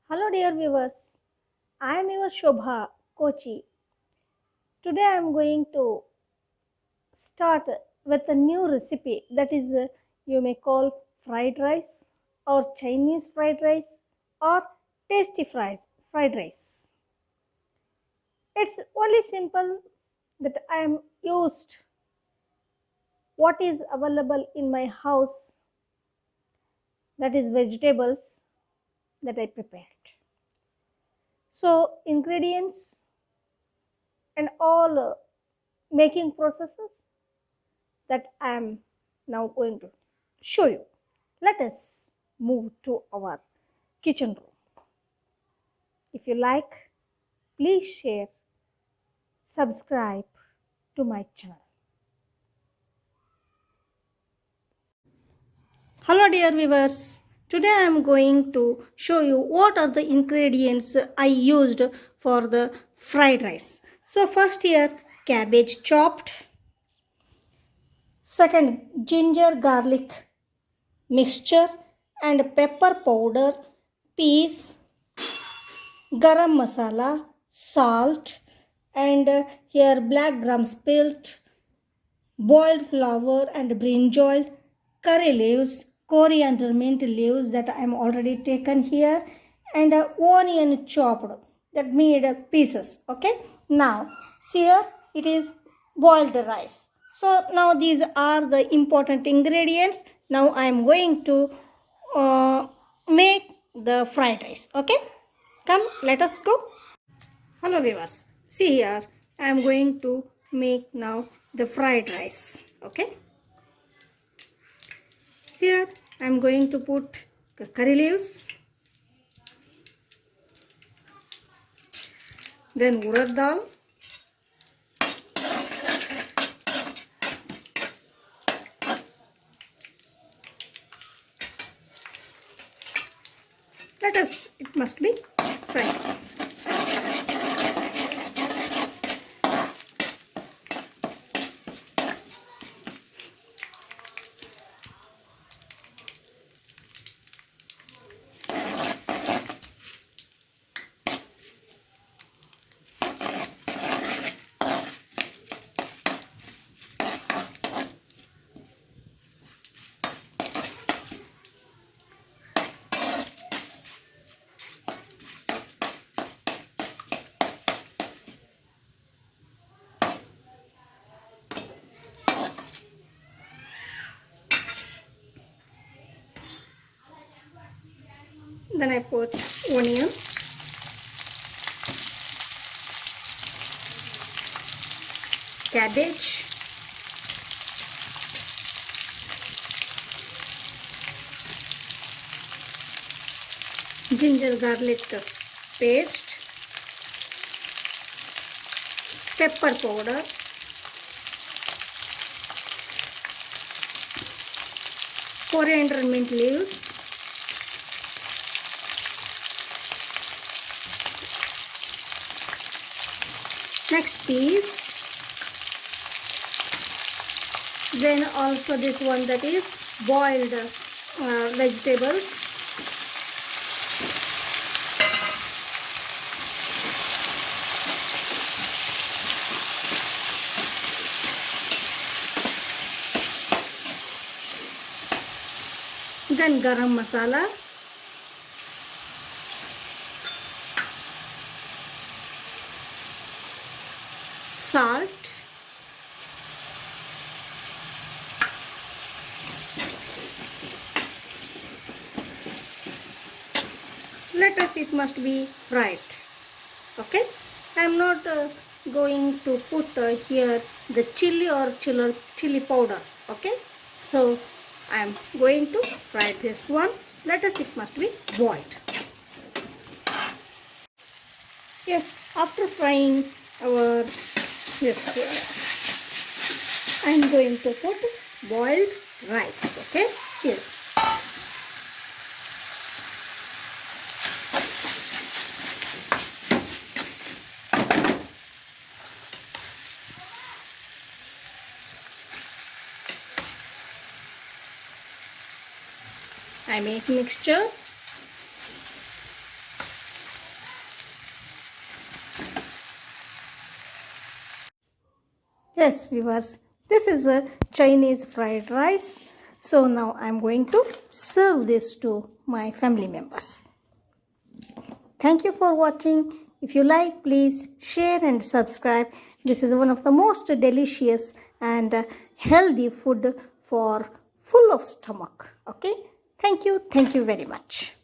Hello, dear viewers. I am your Shobha Kochi. Today I am going to start with a new recipe that is, you may call fried rice or Chinese fried rice or tasty fried rice. It's only simple that I am used what is available in my house, that is vegetables that I prepared. So ingredients and all making processes that I am now going to show you. Let us move to our kitchen room. If you like, please share, subscribe to my channel. Hello, dear viewers. Today I am going to show you what are the ingredients I used for the fried rice. So, first here, cabbage chopped. Second, ginger garlic mixture and pepper powder, peas, garam masala, salt, and here black gram spilt, boiled flour and brinjal, curry leaves, coriander mint leaves that I am already taken here, and onion chopped that made pieces. Okay, now here it is boiled rice. So now these are the important ingredients. Now I am going to make the fried rice. Okay, come, let us go. Hello viewers, see here I am going to make now the fried rice. Okay, see here I am going to put the curry leaves, then urad dal, let us, it must be fried. Then I put onion, cabbage, ginger garlic paste, pepper powder, coriander mint leaves, next peas, then also this one that is boiled vegetables, then garam masala, salt, let us, it must be fried. Okay, I am not going to put here the chili or chili powder. Okay, so I am going to fry this one. Let us, it must be boiled. Yes, after frying our this, I am going to put boiled rice. Okay, see. I make mixture Yes, viewers, this is a Chinese fried rice. So now I'm going to serve this to my family members. Thank you for watching. If you like, please share and subscribe. This is one of the most delicious and healthy food for full of stomach. Okay? Thank you. Thank you very much.